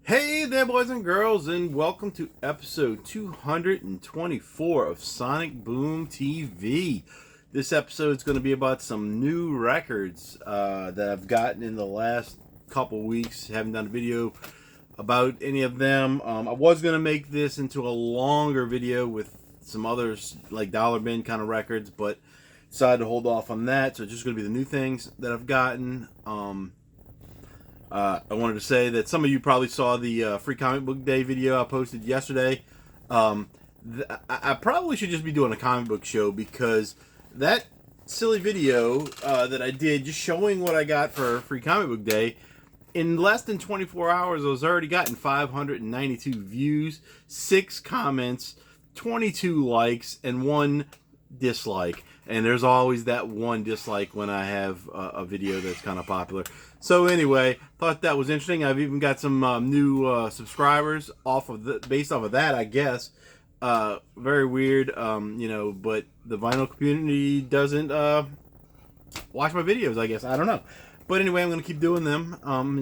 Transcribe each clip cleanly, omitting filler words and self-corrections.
Hey there, boys and girls, and welcome to episode 224 of Sonic Boom TV. This episode is going to be about some new records that I've gotten in the last couple weeks. Haven't done a video about any of them. I was going to make this into a longer video with some others, like Dollar Bin kind of records, but decided to hold off on that. So it's just going to be the new things that I've gotten. I wanted to say that some of you probably saw the Free Comic Book Day video I posted yesterday. I probably should just be doing a comic book show because that silly video that I did just showing what I got for Free Comic Book Day, in less than 24 hours, I was already gotten 592 views, 6 comments, 22 likes, and 1 dislike. And there's always that one dislike when I have a video that's kind of popular. So anyway, thought that was interesting. I've even got some new subscribers based off of that, I guess. Very weird, but the vinyl community doesn't watch my videos, I guess. I don't know. But anyway, I'm going to keep doing them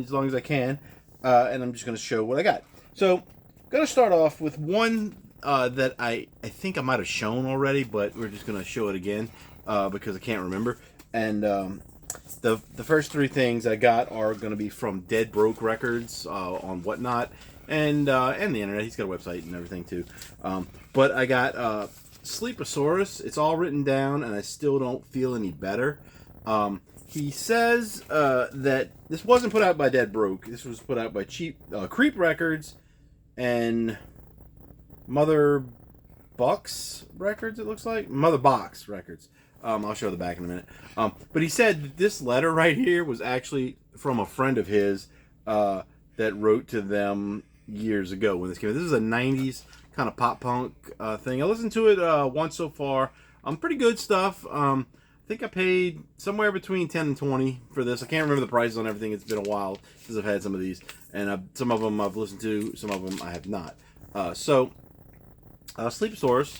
as long as I can. And I'm just going to show what I got. So, I'm going to start off with one that I think I might have shown already, but we're just going to show it again because I can't remember. And the first 3 things I got are going to be from Dead Broke Records on Whatnot and the internet. He's got a website and everything too. But I got Sleeposaurus. It's all written down, and I still don't feel any better. He says that this wasn't put out by Dead Broke. This was put out by Creep Records and Mother Box Records, it looks like. Mother Box Records. I'll show the back in a minute. But he said that this letter right here was actually from a friend of his that wrote to them years ago when this came out. This is a 90s kind of pop punk thing. I listened to it once so far. Pretty good stuff. I think I paid somewhere between 10 and 20 for this. I can't remember the prices on everything. It's been a while since I've had some of these. And some of them I've listened to, some of them I have not. Sleeposaurus.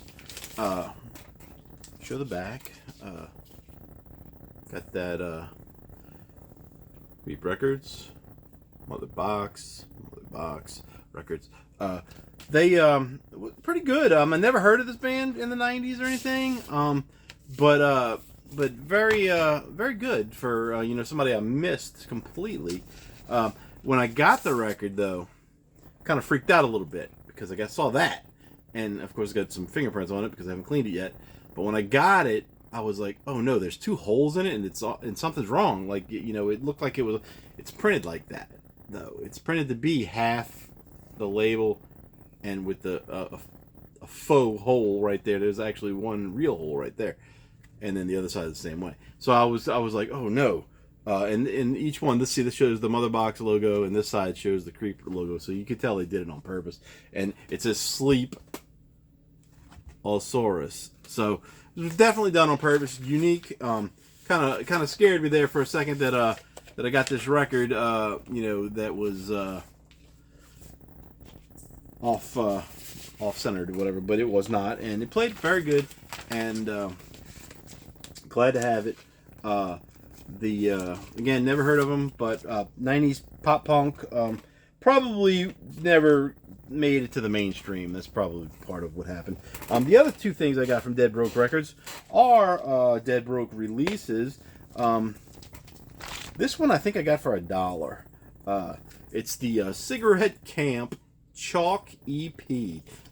Show the back. Got that Creep Records, Mother Box Records. They pretty good. I never heard of this band in the 90s or anything. But very very good for somebody I missed completely. When I got the record though, kind of freaked out a little bit because I saw that, and of course got some fingerprints on it because I haven't cleaned it yet. But when I got it, I was like, oh no, there's 2 holes in it, and something's wrong. Like, it looked like it's printed like that though. It's printed to be half the label, and with a faux hole right there. There's actually one real hole right there, and then the other side is the same way. So I was like, oh no. And in each one, this shows the Mother Box logo, and this side shows the Creep logo. So you could tell they did it on purpose. And it says Sleeposaurus. So it was definitely done on purpose. Unique. Kind of scared me there for a second that I got this record. That was off centered or whatever, but it was not, and it played very good. And glad to have it. Again, never heard of them, but 90s pop punk, probably never made it to the mainstream. That's probably part of what happened. The other 2 things I got from Dead Broke Records are Dead Broke releases. This one I think I got for $1. It's the Cigarette Camp Chalk EP.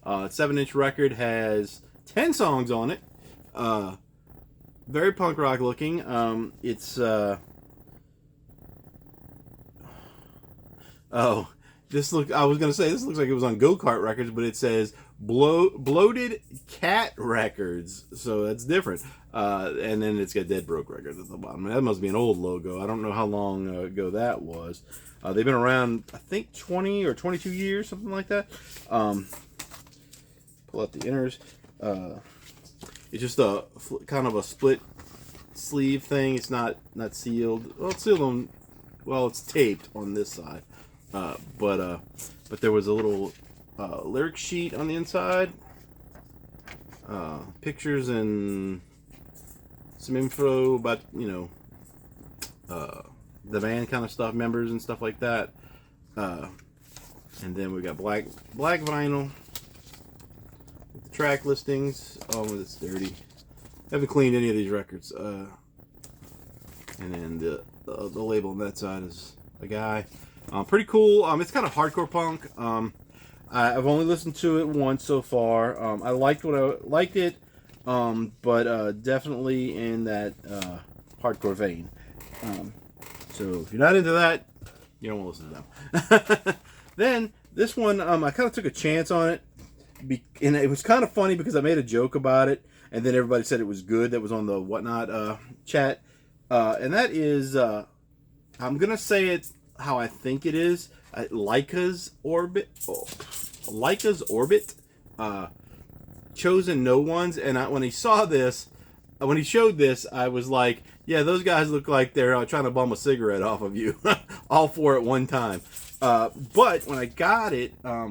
7-inch record, has 10 songs on it. Very punk rock looking. This looks like it was on Go-Kart Records, but it says Bloated Cat Records, so that's different. And then it's got Dead Broke Records at the bottom. That must be an old logo. I don't know how long ago that was. They've been around, I think, 20 or 22 years, something like that. Pull out the inners. It's just a kind of a split sleeve thing. It's not sealed. Well, it's sealed on. Well, it's taped on this side. But there was a little lyric sheet on the inside. Pictures and some info about the band kind of stuff, members and stuff like that. And then we got black vinyl with the track listings. Oh, it's dirty. Haven't cleaned any of these records. And then the label on that side is a guy. Pretty cool. It's kind of hardcore punk. I've only listened to it once so far. I liked it, but definitely in that hardcore vein. So if you're not into that, you don't want to listen to them. Then this one, I kind of took a chance on it, and it was kind of funny because I made a joke about it, and then everybody said it was good. That was on the Whatnot chat, and that is, I'm gonna say it how I think it is. Leica's Orbit, Chosen No Ones, and when he showed this, I was like, yeah, those guys look like they're trying to bum a cigarette off of you, all four at one time. But when I got it, I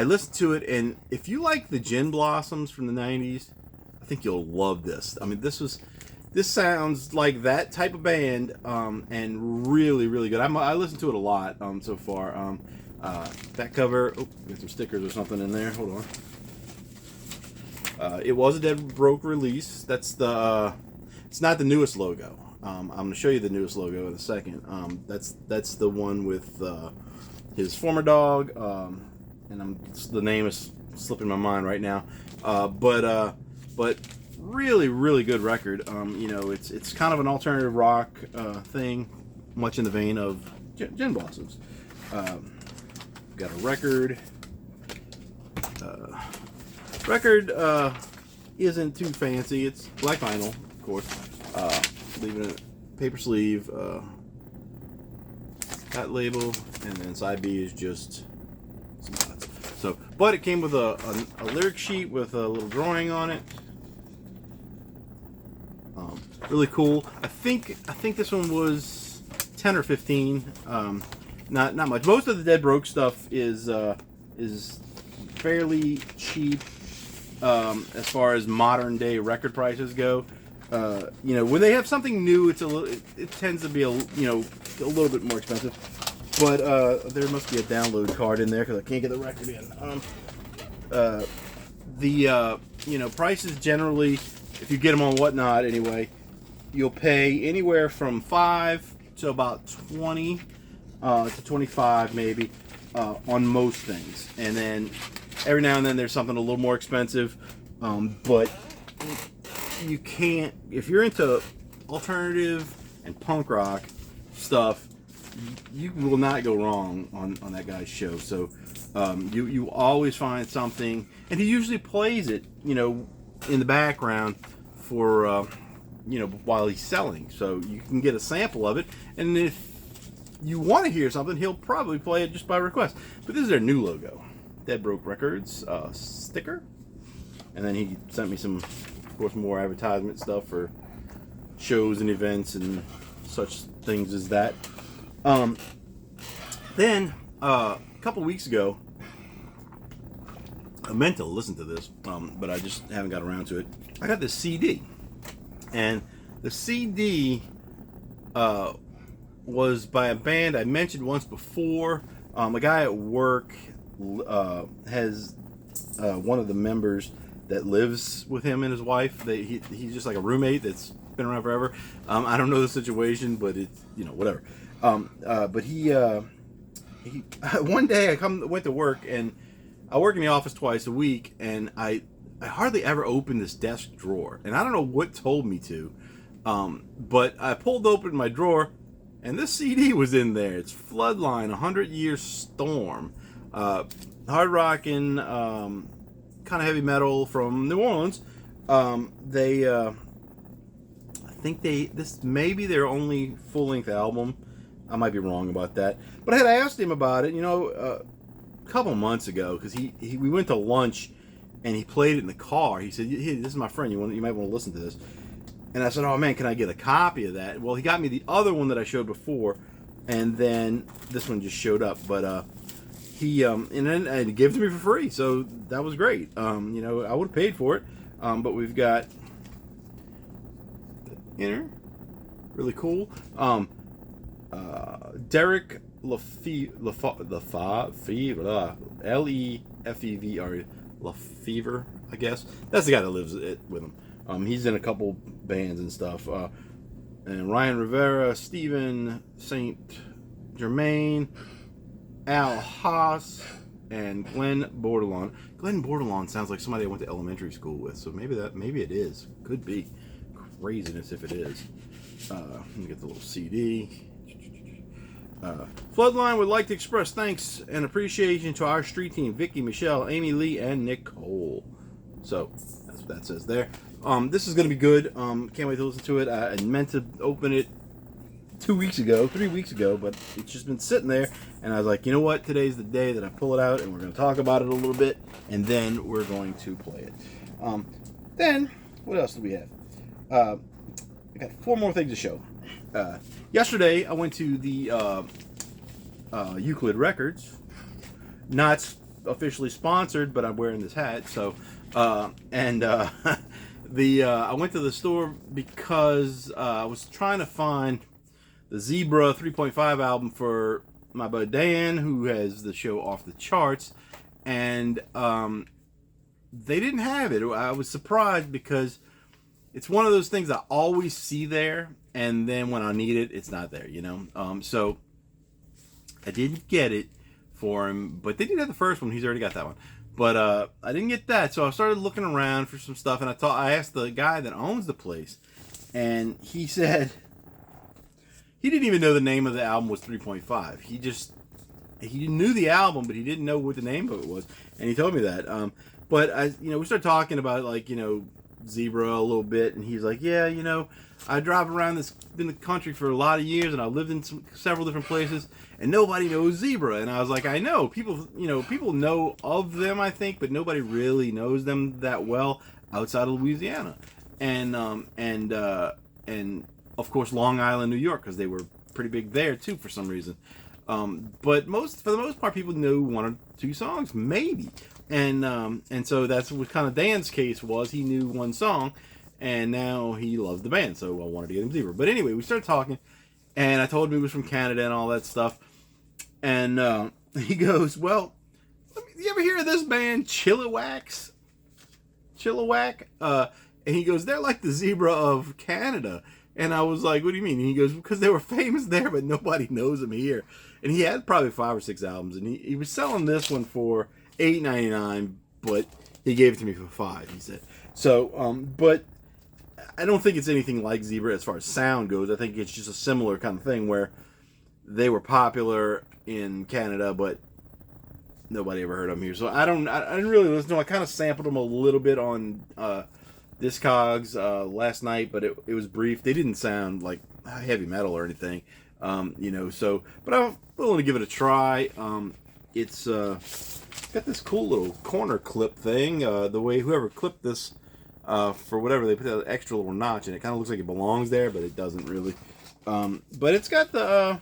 listened to it, and if you like the Gin Blossoms from the 90s, I think you'll love this. I mean, this sounds like that type of band, and really, really good. I listened to it a lot so far. That cover, got some stickers or something in there. Hold on. It was a Dead Broke release. That's it's not the newest logo. I'm going to show you the newest logo in a second. That's the one with his former dog, and the name is slipping my mind right now. But really, really good record. It's kind of an alternative rock thing, much in the vein of Gin Blossoms. Got a record. Record isn't too fancy. It's black vinyl, of course. Leaving a paper sleeve. That label, and then side B is just some dots. So, but it came with a lyric sheet with a little drawing on it. Really cool. I think this one was 10 or 15. Not much. Most of the Dead Broke stuff is fairly cheap as far as modern day record prices go. When they have something new, it tends to be a little bit more expensive. But there must be a download card in there because I can't get the record in. Prices generally, if you get them on Whatnot anyway, you'll pay anywhere from $5 to about $20 to $25 maybe on most things, and then every now and then there's something a little more expensive, but you can't, if you're into alternative and punk rock stuff, you will not go wrong on that guy's show. So you always find something, and he usually plays it in the background for while he's selling, so you can get a sample of it, and if you want to hear something, he'll probably play it just by request. But this is their new logo, Dead Broke Records sticker, and then he sent me some, of course, more advertisement stuff for shows and events and such things as that. Then a couple weeks ago, I meant to listen to this, but I just haven't got around to it. I got this CD, and the CD was by a band I mentioned once before. A guy at work has one of the members that lives with him and his wife. He's just like a roommate that's been around forever. I don't know the situation, but it's whatever. But he one day I went to work, and I work in the office twice a week, and I hardly ever open this desk drawer, and I don't know what told me to, but I pulled open my drawer, and this CD was in there. It's Floodline, 100 Year Storm, hard rockin', kind of heavy metal from New Orleans. I think this may be their only full-length album. I might be wrong about that, but I had asked him about it, a couple months ago, because we went to lunch, and he played it in the car. He said, "Hey, this is my friend. You might want to listen to this." And I said, "Oh man, can I get a copy of that?" Well, he got me the other one that I showed before, and then this one just showed up. But he and he gave it to me for free, so that was great. I would have paid for it, but we've got inner, really cool. Derek Lefevre, Lefevre, I guess. That's the guy that lives with him. He's in a couple bands and stuff. And Ryan Rivera, Stephen St. Germain, Al Haas, and Glenn Bordelon. Glenn Bordelon sounds like somebody I went to elementary school with, so maybe it is. Could be. Craziness if it is. Let me get the little CD. Floodline would like to express thanks and appreciation to our street team, Vicky, Michelle, Amy Lee, and Nicole. So, that's what that says there. This is going to be good. Can't wait to listen to it. I meant to open it 3 weeks ago, but it's just been sitting there, and I was like, you know what? Today's the day that I pull it out, and we're going to talk about it a little bit, and then we're going to play it. Then, what else do we have? I got 4 more things to show. Yesterday, I went to the Euclid Records. Not officially sponsored, but I'm wearing this hat. So, I went to the store because I was trying to find the Zebra 3.5 album for my bud Dan, who has the show Off the Charts, and they didn't have it. I was surprised because it's one of those things I always see there, and then when I need it, it's not there, you know? So I didn't get it for him, but they did have the first one. He's already got that one. But I didn't get that, so I started looking around for some stuff, and I asked the guy that owns the place, and he said he didn't even know the name of the album was 3.5. He knew the album, but he didn't know what the name of it was, and he told me that. But we started talking about, like, Zebra a little bit, and he's like, yeah, I drive around in the country for a lot of years, and I lived in several different places, and nobody knows Zebra. And I was like, I know people know of them, I think, but nobody really knows them that well outside of Louisiana, and of course Long Island, New York, because they were pretty big there too for some reason. But for the most part, people know 1 or 2 songs, maybe. And so that's what kind of Dan's case was. He knew 1 song, and now he loves the band, so I wanted to get him Zebra. But anyway, we started talking, and I told him he was from Canada and all that stuff. And he goes, well, you ever hear of this band, Chilliwack? And he goes, they're like the Zebra of Canada. And I was like, what do you mean? And he goes, because they were famous there, but nobody knows them here. And he had probably 5 or 6 albums, and he was selling this one for $8.99, but he gave it to me for $5, he said. So, but I don't think it's anything like Zebra as far as sound goes. I think it's just a similar kind of thing where they were popular in Canada, but nobody ever heard of them here. So I didn't really listen to them. I kind of sampled them a little bit on Discogs last night, but it was brief. They didn't sound like heavy metal or anything, so, but I'm willing to give it a try. It's got this cool little corner clip thing. The way whoever clipped this, for whatever, they put that extra little notch in it. Kind of looks like it belongs there, but it doesn't really. But it's got the,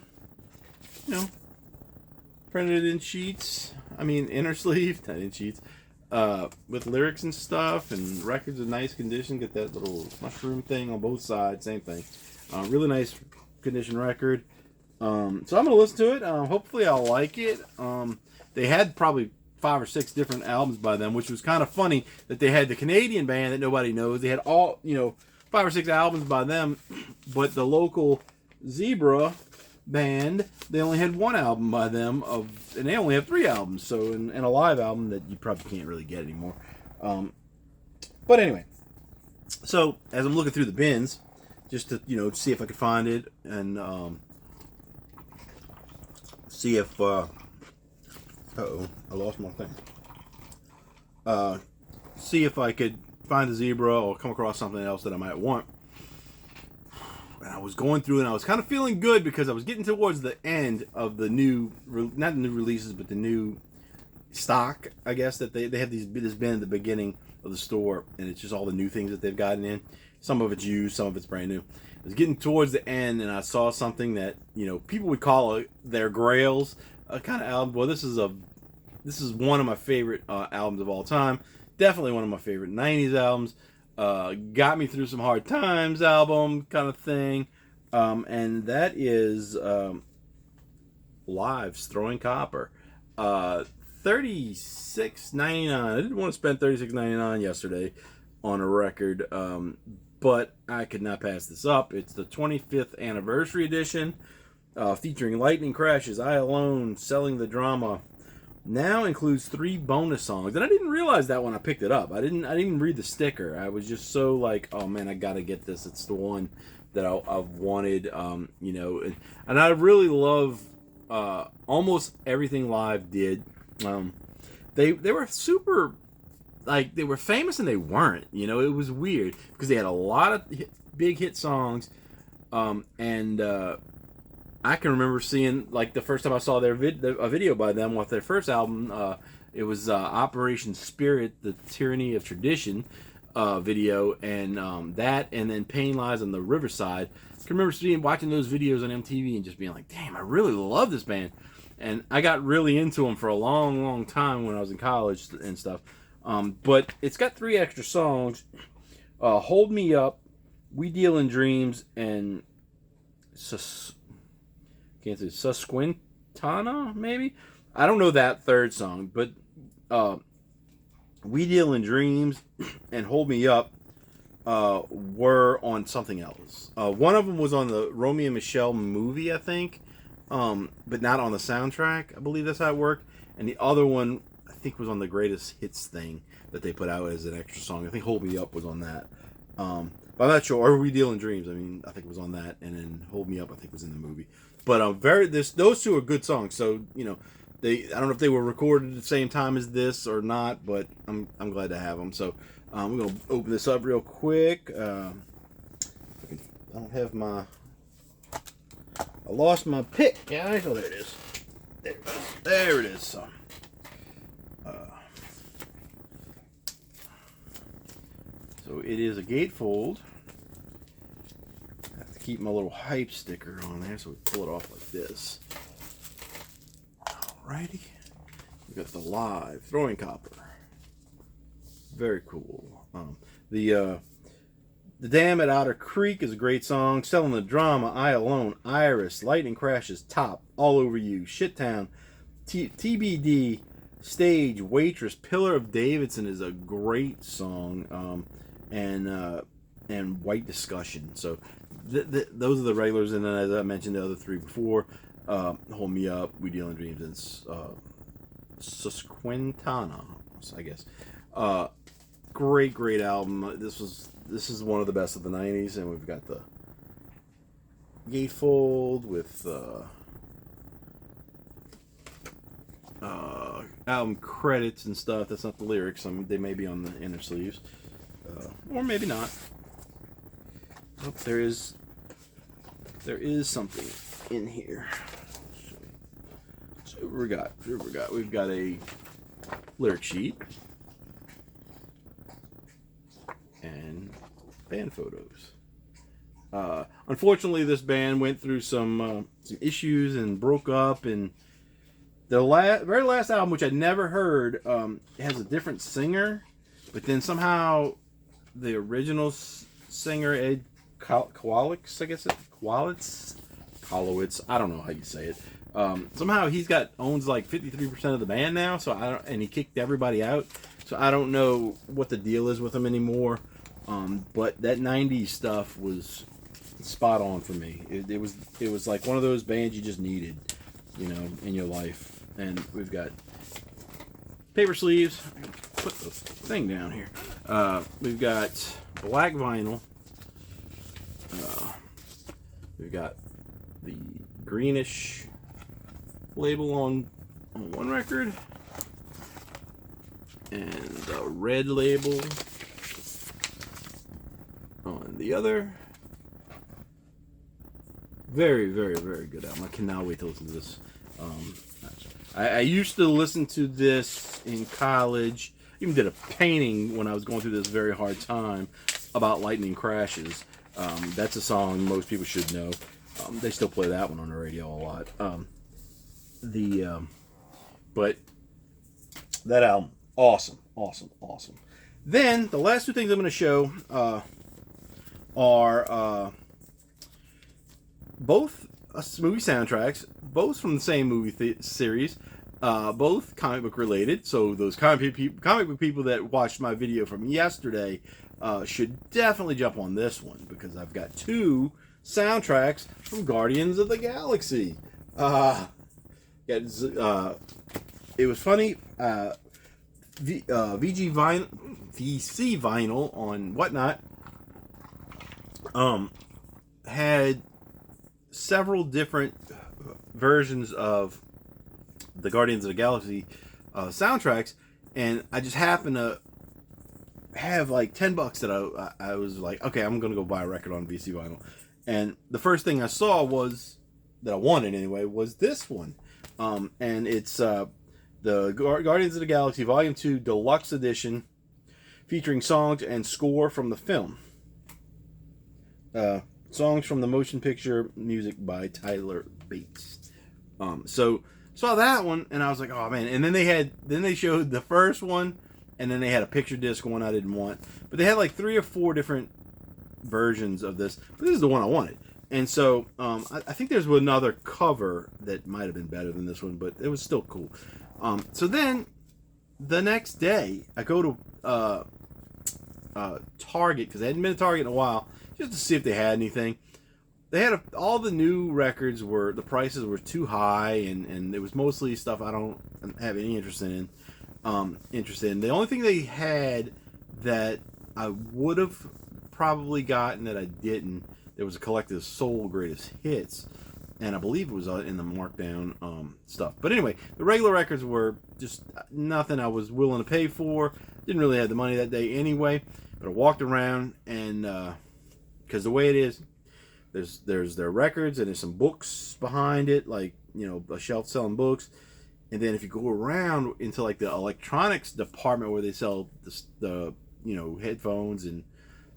printed in sheets. I mean, inner sleeve, not in sheets. With lyrics and stuff, and records in nice condition. Get that little mushroom thing on both sides, same thing. Really nice condition record. So I'm gonna listen to it. Hopefully I'll like it. They had probably 5 or 6 different albums by them, which was kind of funny that they had the Canadian band that nobody knows. They had all 5 or 6 albums by them, but the local Zebra band, they only had 1 album by them, and they only have 3 albums, so and a live album that you probably can't really get anymore. But anyway, so as I'm looking through the bins, just to see if I could find it, and see if I lost my thing. See if I could find the Zebra or come across something else that I might want. And I was going through, and I was kind of feeling good because I was getting towards the end of the new, not the new releases, but the new stock, I guess, that they have this bin at the beginning of the store, and it's just all the new things that they've gotten in. Some of it's used, some of it's brand new. I was getting towards the end, and I saw something that people would call their grails kind of album. Well, this is one of my favorite albums of all time. Definitely one of my favorite 90s albums. Got me through some hard times album kind of thing. And that is Live's Throwing Copper. $36.99. I didn't want to spend $36.99 yesterday on a record, but I could not pass this up. It's the 25th anniversary edition, featuring Lightning Crashes, I Alone, Selling the Drama. Now includes 3 bonus songs, and I didn't realize that when I picked it up. I didn't even read the sticker. I was just so like, oh man, I gotta get this. It's the one that I've wanted, and I really love almost everything Live did. They were super, like, they were famous and they weren't. It was weird because they had a lot of big hit songs, and I can remember seeing, like, the first time I saw a video by them with their first album. It was Operation Spirit, the Tyranny of Tradition video, and that, and then Pain Lies on the Riverside. I can remember watching those videos on MTV and just being like, damn, I really love this band. And I got really into them for a long, long time when I was in college and stuff. But it's got 3 extra songs: Hold Me Up, We Deal in Dreams, and Susquintana, maybe? I don't know that third song, but We Deal in Dreams and Hold Me Up were on something else. One of them was on the Romeo and Michelle movie, I think, but not on the soundtrack. I believe that's how it worked. And the other one, I think, was on the Greatest Hits thing that they put out as an extra song. I think Hold Me Up was on that. But I'm not sure. Or We Deal in Dreams. I mean, I think it was on that, and then Hold Me Up, I think, was in the movie. But those 2 are good songs. So I don't know if they were recorded at the same time as this or not, but I'm glad to have them. So we're gonna open this up real quick. I don't have my. I lost my pick. Yeah, oh, there it is. There it is. So it is a gatefold. I have to keep my little hype sticker on there, so we pull it off like this. Alrighty. We got the Live Throwing Copper. Very cool. The Dam at Otter Creek is a great song. Selling the Drama, I Alone, Iris, Lightning Crashes, Top, All Over You, Shittown, TBD, Stage, Waitress, Pillar of Davidson is a great song, and White Discussion. So those are the regulars, and then, as I mentioned, the other 3 before, Hold Me Up, We Deal in Dreams, and Susquintana, I guess. Great album. This is one of the best of the 90s, and we've got the gatefold with album credits and stuff. That's not the lyrics. They may be on the inner sleeves, or maybe not. Oh, there is something in here. So what we got? We've got a lyric sheet and band photos. Unfortunately, this band went through some issues and broke up, and the very last album, which I'd never heard, has a different singer, but then somehow the original singer, Ed Kowalitz, I guess Kolowitz, I don't know how you say it. Somehow owns like 53% of the band now, and he kicked everybody out. So I don't know what the deal is with him anymore. But that 90s stuff was spot on for me. It was like one of those bands you just needed, in your life. And we've got paper sleeves. Put the thing down here. We've got black vinyl. We've got the greenish label on one record, and a red label on the other. Very, very, very good album. I cannot wait to listen to this. I used to listen to this in college. Even did a painting when I was going through this very hard time about Lightning Crashes. That's a song most people should know. They still play that one on the radio a lot. But that album, awesome. Then the last 2 things I'm going to show are both movie soundtracks, both from the same movie series, both comic book related. So those comic book people that watched my video from yesterday should definitely jump on this one, because I've got two soundtracks from Guardians of the Galaxy. It was funny. VC Vinyl on Whatnot had several different versions of the Guardians of the Galaxy soundtracks, and I just happened to have like $10 that I was like, okay, I'm gonna go buy a record on VC Vinyl, and the first thing I saw was that I wanted anyway was this one, and it's the Guardians of the Galaxy Volume 2 Deluxe Edition, featuring songs and score from the film. Songs from the motion picture, music by Tyler Bates. So saw that one, and I was like, oh man. And then they showed the first one, and then they had a picture disc one I didn't want. But they had like 3 or 4 different versions of this. But this is the one I wanted. And so I think there's another cover that might have been better than this one, but it was still cool. So then the next day I go to Target, because I hadn't been to Target in a while, just to see if they had anything. They had all the new records the prices were too high, and it was mostly stuff I don't have any interest in. The only thing they had that I would have probably gotten that I didn't, there was a collective Soul Greatest Hits, and I believe it was in the markdown stuff. But anyway, the regular records were just nothing I was willing to pay for. Didn't really have the money that day anyway. But I walked around, and because the way it is, there's their records, and there's some books behind it, like, a shelf selling books. And then if you go around into like the electronics department where they sell the headphones and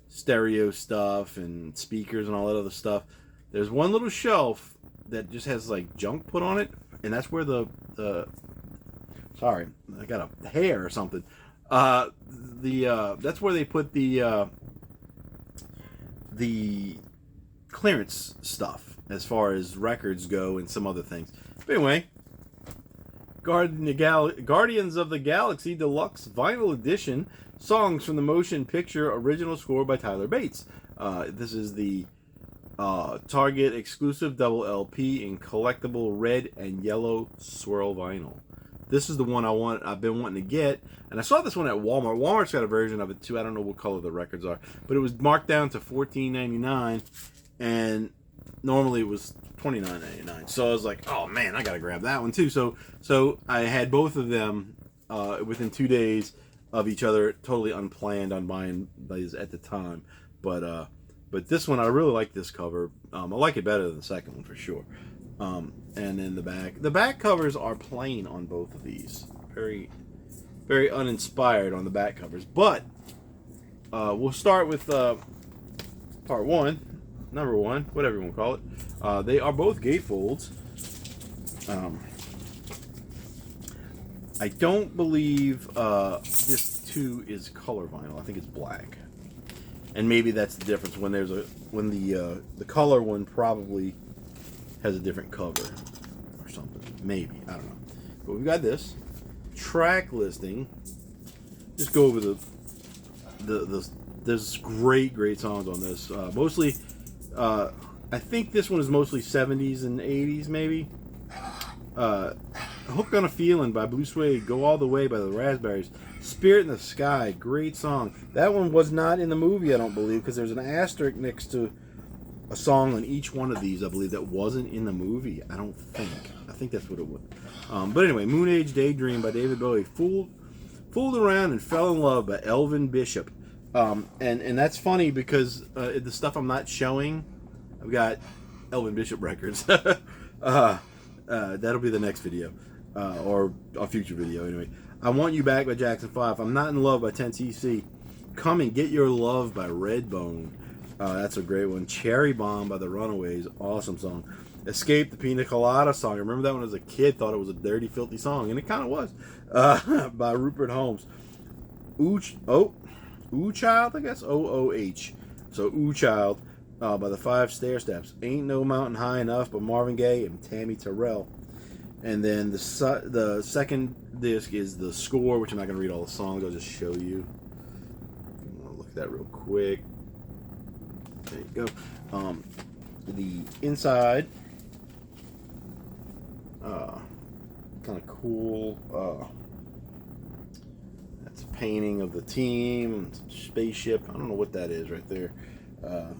stereo stuff and speakers and all that other stuff, there's one little shelf that just has like junk put on it, and that's where sorry, I got a hair or something. That's where they put the clearance stuff as far as records go and some other things. But anyway, Guardians of the Galaxy Deluxe Vinyl Edition, songs from the motion picture original score by Tyler Bates. This is the Target exclusive double LP in collectible red and yellow swirl vinyl. This is the one I've been wanting to get, and I saw this one at Walmart. Walmart's got a version of it too. I don't know what color the records are, but it was marked down to $14.99, and normally it was $29.99. So I was like, oh man, I gotta grab that one too. So I had both of them within 2 days of each other, totally unplanned on buying these at the time. But this one, I really like this cover. I like it better than the second one for sure. And then the back covers are plain on both of these. Very, very uninspired on the back covers. But we'll start with part one, number one, whatever you want to call it. They are both gatefolds. I don't believe this too is color vinyl. I think it's black, and maybe that's the difference. When the color one probably has a different cover or something. Maybe, I don't know. But we've got this track listing. Just go over there's great songs on this. Mostly, I think this one is mostly 70s and 80s maybe. Hooked on a Feeling by Blue Suede, Go All the Way by the Raspberries, Spirit in the Sky, great song. That one was not in the movie, I don't believe, because there's an asterisk next to a song on each one of these, I believe, that wasn't in the movie. I think that's what it was. But anyway, Moon Age Daydream by David Bowie, Fooled Around and Fell in Love by Elvin Bishop. And that's funny because the stuff I'm not showing, I've got Elvin Bishop records. That'll be the next video, or a future video anyway. I Want You Back by Jackson 5, I'm Not in Love by 10cc, Come and Get Your Love by Redbone. That's a great one. Cherry Bomb by the Runaways, awesome song. Escape, the Pina Colada song. I remember that one as a kid, thought it was a dirty, filthy song, and it kind of was. By Rupert Holmes. Ooh Child, I guess. OOH. So Ooh Child. by the Five Stair Steps. Ain't No Mountain High Enough by Marvin Gaye and Tammy Terrell. And then the second disc is the score, which I'm not going to read all the songs. I'll just show you. I want to look at that real quick. There you go. The inside, kind of cool. That's a painting of the team, some spaceship. I don't know what that is right there.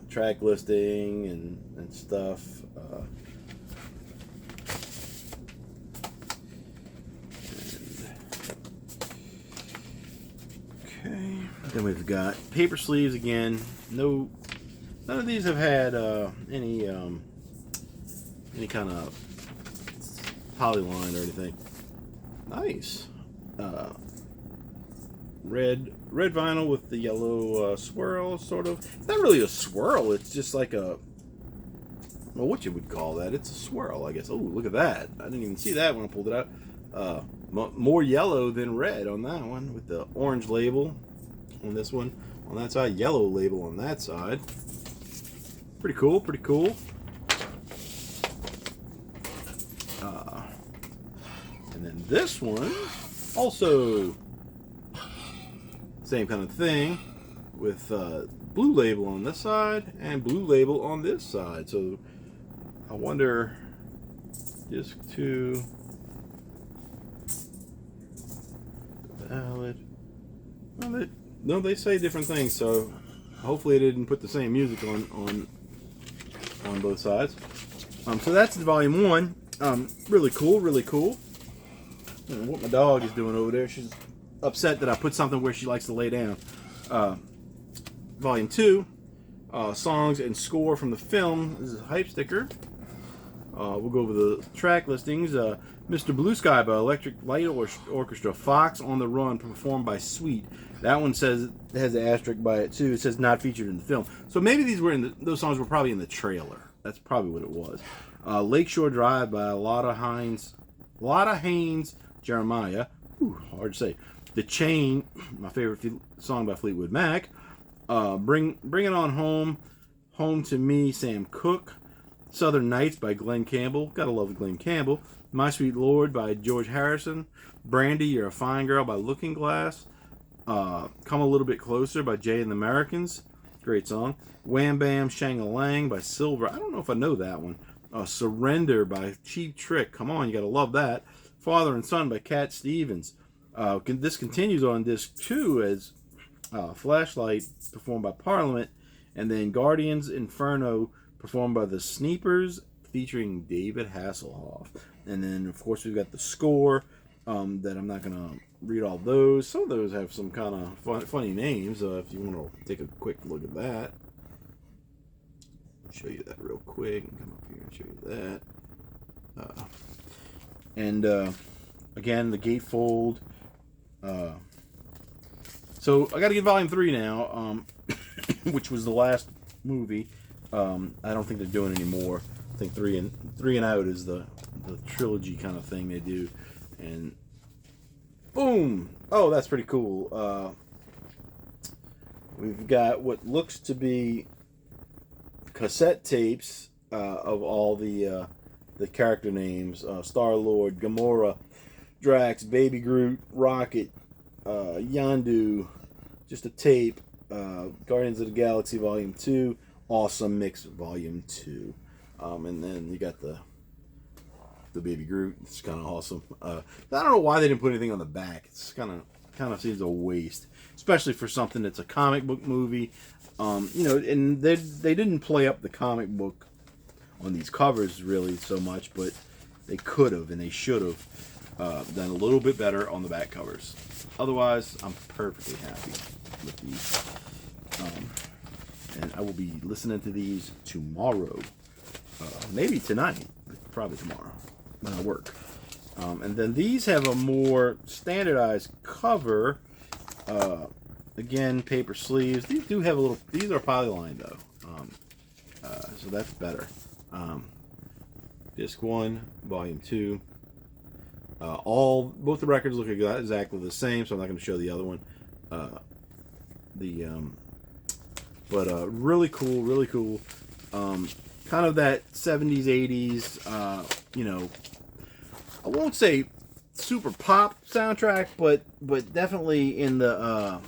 Track listing and stuff. Okay. Then we've got paper sleeves again. None of these have had any kind of polyline or anything. Nice. Red vinyl with the yellow swirl, sort of. It's not really a swirl. It's just like a, well, what you would call that? It's a swirl, I guess. Oh, look at that! I didn't even see that when I pulled it out. More yellow than red on that one, with the orange label on this one. On that side, yellow label on that side. Pretty cool, pretty cool. And then this one, also same kind of thing, with blue label on this side and blue label on this side. So I wonder, disc 2, valid. Well, they say different things, so hopefully they didn't put the same music on both sides. So that's volume 1. Really cool, really cool. I don't know what my dog is doing over there. She's upset that I put something where she likes to lay down. Volume 2, songs and score from the film. This is a hype sticker. We'll go over the track listings. Mr. Blue Sky by Electric Light Orchestra. Fox on the Run, performed by Sweet. That one says, it has an asterisk by it too. It says not featured in the film. So maybe these were those songs were probably in the trailer. That's probably what it was. Lakeshore Drive by Lotta Haynes Jeremiah. Ooh, hard to say. The Chain, my favorite song by Fleetwood Mac. Bring It On Home to Me, Sam Cooke. Southern Nights by Glenn Campbell. Gotta love Glenn Campbell. My Sweet Lord by George Harrison. Brandy, You're a Fine Girl by Looking Glass. Come a Little Bit Closer by Jay and the Americans. Great song. Wham Bam Shang-a-Lang by Silver. I don't know if I know that one. Surrender by Cheap Trick. Come on, you gotta love that. Father and Son by Cat Stevens. This continues on disc 2 as Flashlight, performed by Parliament, and then Guardians Inferno, performed by the Sneapers, featuring David Hasselhoff. And then, of course, we've got the score that I'm not going to read all those. Some of those have some kind of funny names. If you want to take a quick look at that. I'll show you that real quick and come up here and show you that. Again, the gatefold. So I got to get volume 3 now, which was the last movie. I don't think they're doing any more. I think 3 and Out is the trilogy kind of thing they do. And boom! Oh, that's pretty cool. We've got what looks to be cassette tapes of all the character names: Star-Lord, Gamora, Drax, Baby Groot, Rocket, Yondu. Just a tape. Guardians of the Galaxy Volume 2, Awesome Mix Volume 2. And then you got the Baby Groot. It's kind of awesome. I don't know why they didn't put anything on the back. It's kind of seems a waste, especially for something that's a comic book movie. And they didn't play up the comic book on these covers really so much, but they could have and they should have done a little bit better on the back covers. Otherwise, I'm perfectly happy with these. And I will be listening to these tomorrow. Maybe tonight, but probably tomorrow when I work. And then these have a more standardized cover. Again, paper sleeves. These do have a little. These are polylined though, so that's better. Disc 1, Volume 2. Both the records look exactly the same, so I'm not going to show the other one. But really cool, really cool. Kind of that 70s, 80s, I won't say super pop soundtrack, but definitely in the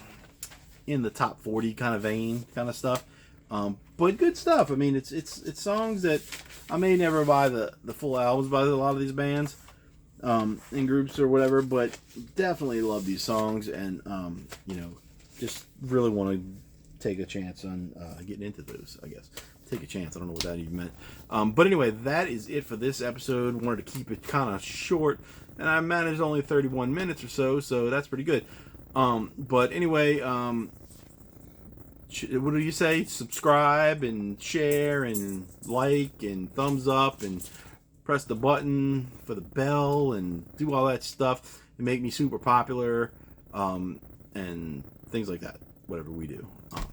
top 40 kind of vein, kind of stuff. But good stuff. I mean, it's songs that I may never buy the full albums by a lot of these bands, in groups or whatever, but definitely love these songs, and just really want to take a chance on getting into those, I guess. Take a chance. I don't know what that even meant. But anyway, that is it for this episode. Wanted to keep it kind of short, and I managed only 31 minutes or so that's pretty good. But anyway, what do you say? Subscribe and share and like and thumbs up and press the button for the bell and do all that stuff and make me super popular, and things like that. Whatever we do.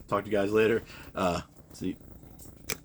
Talk to you guys later. See you.